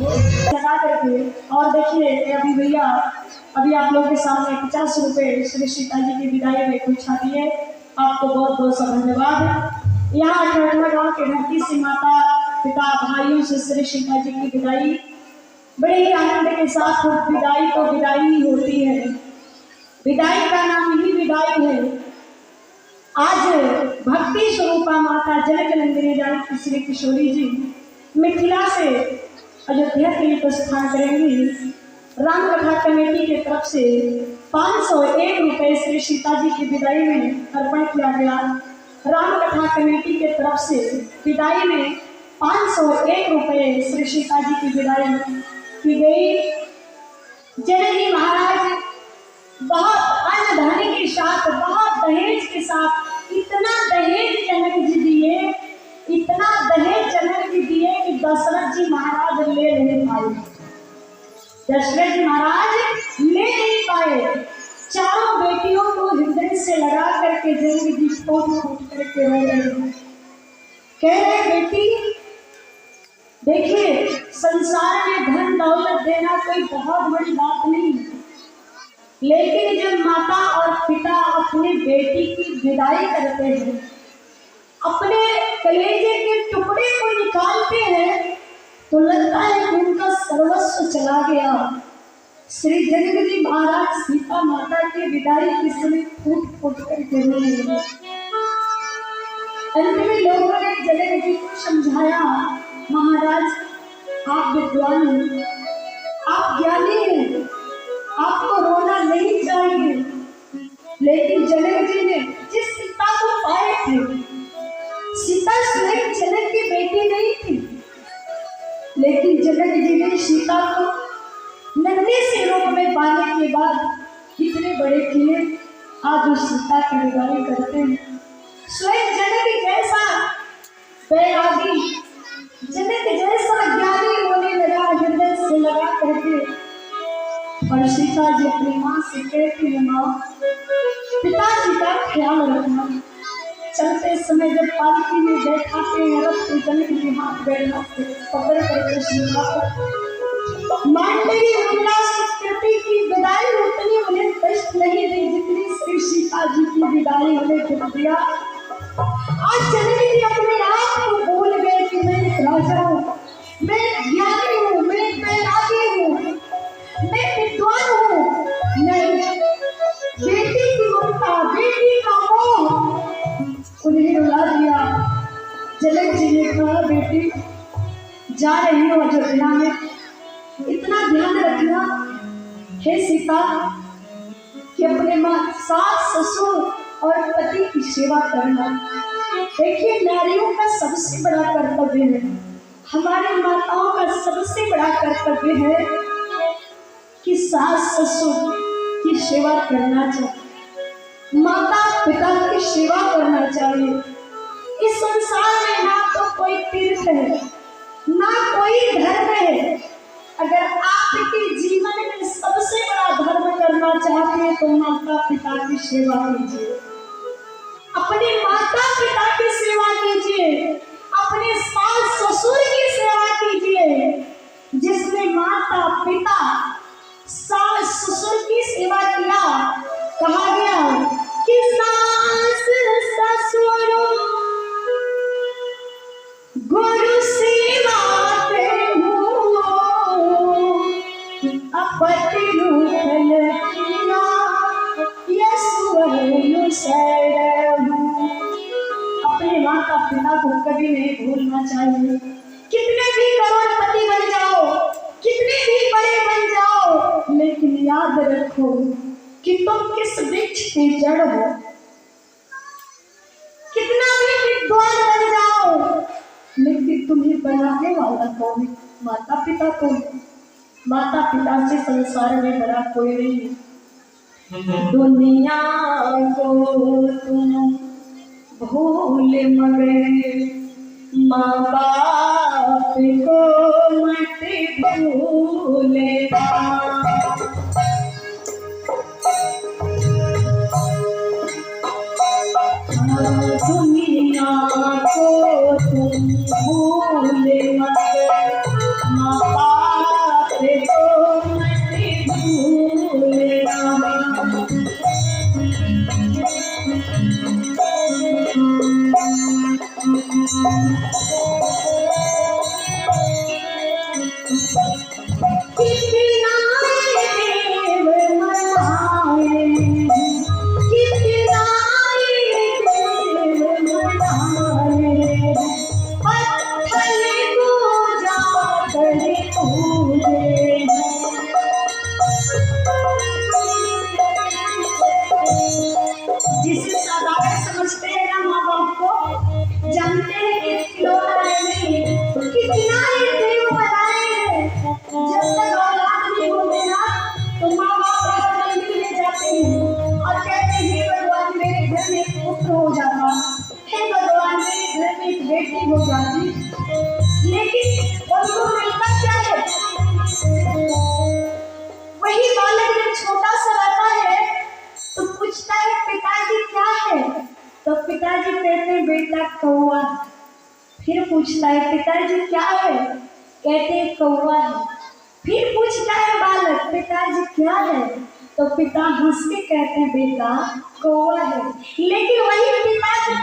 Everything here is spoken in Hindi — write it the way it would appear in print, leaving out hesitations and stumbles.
लगा करके। और देखिए अभी भैया अभी आप लोगों के सामने 50 रुपये श्री सीता जी की विदाई में पहुँचा दिए। आपको बहुत बहुत सा धन्यवाद। यहाँ अठवा गाँव के धरती से माता पिता भाइयों से श्री सीता जी की विदाई बड़े ही आनंद के साथ विदाई तो विदाई ही होती है। विदाई का नाम ही विदाई है। आज भक्ति स्वरूपा माता जनक नंदिनी जानकी श्री किशोरी जी मिथिला से अयोध्या के लिए प्रस्थान करेंगी। राम कथा कमेटी की तरफ से 501 रुपये श्री सीता जी की विदाई में अर्पण किया गया। राम कथा कमेटी के तरफ से विदाई में 501 रुपये श्री सीता जी की विदाई की गई। जनक जी महाराज बहुत अन्न धन के साथ बहुत दहेज के साथ इतना दहेज जनक जी दिए, इतना दहेज जनक जी दिए कि दशरथ जी महाराज ले नहीं पाए। दशरथ जी महाराज ले नहीं पाए। चारों बेटियों को हृदय से लगा करके जनक जी फूट फूट करके रो रहे। कह रहे बेटी देखिए संसार में धन दौलत देना कोई बहुत बड़ी बात नहीं, लेकिन जब माता और पिता अपनी बेटी की विदाई करते हैं, अपने कलेजे के टुकड़े को निकालते हैं, तो लगता है कि उनका सर्वस्व चला गया। श्री जनक जी महाराज सीता माता की विदाई के समय फूट फूट करके रोने लगे। अंत में लोगों ने जनक जी को समझाया, महाराज आप विद्वान हैं, आप ज्ञानी हैं, आपको रोना नहीं चाहिए। लेकिन जनक जी ने जिस सीता को पाए थे, सीता स्वयं जनक की बेटी नहीं थी, लेकिन जनक जी ने सीता को नन्हे से रूप में पाने के बाद इतने बड़े किए आज उस सीता की विदाई करते हैं। स्वयं जनक जैसा बैरागी, जनक जैसा ज्ञानी होने लगा हृदय से लगा करके। और सीता जी अपनी माँ से कहती है, माँ पिताजी का ख्याल रखना। चलते समय जब पालकी में बैठाते हैं रथ तो जनक जी हाथ बैठाते पकड़ करके सीता को मांडवी उमला सत्यवती की विदाई उतनी उन्हें कष्ट नहीं दी जितनी श्री सीता जी की विदाई उन्हें दुख दिया। आज जनक जी अपने आप को भूल गए कि मैं एक राजा हूँ, मैं ज्ञानी हूँ, मैं बैरागी हूँ, मैं विद्वान हूँ। नहीं, बेटी की ममता, बेटी का मोह उन्हें रुला दिया। जनक जी ने कहा, बेटी जा रही हो अयोध्या में, इतना ध्यान रखना हे सीता कि अपने माँ सास ससुर और पति की सेवा करना। देखिए नारियों का सबसे बड़ा कर्तव्य है, हमारी माताओं का सबसे बड़ा कर्तव्य है कि सास ससुर की सेवा करना चाहिए, माता पिता की सेवा करना चाहिए। इस संसार में ना तो कोई तीर्थ है ना कोई धर्म है। अगर आपके जीवन में सबसे बड़ा धर्म करना चाहते हैं तो माता पिता की सेवा कीजिए, अपने माता पिता की सेवा कीजिए, अपने सास ससुर की सेवा कीजिए। जिसने माता पिता सास ससुर की सेवा किया, कहा गया कि सास ससुर गुरु सेवा अपति अपने माता पिता को कभी नहीं भूलना चाहिए। कितने भी करोड़पति बन जाओ, कितने भी बड़े बन जाओ, लेकिन याद रखो कि तुम किस वृक्ष की जड़ हो। कितना भी विद्वान बन जाओ, लेकिन तुम्हें बनाने वाला कौन है? माता पिता को। माता पिता से संसार में बड़ा कोई नहीं है। दुनिया को तुम भूल मगर माँ बाप को मत भूलना। दुनिया को तुम भूल मगर माँ बाप तो पिताजी कहते हैं बेटा कौवा। फिर पूछता है पिताजी क्या है? कहते हैं कौवा है। फिर पूछता है बालक पिताजी क्या है? तो पिता हंस के कहते हैं बेटा कौवा है। लेकिन वही पिता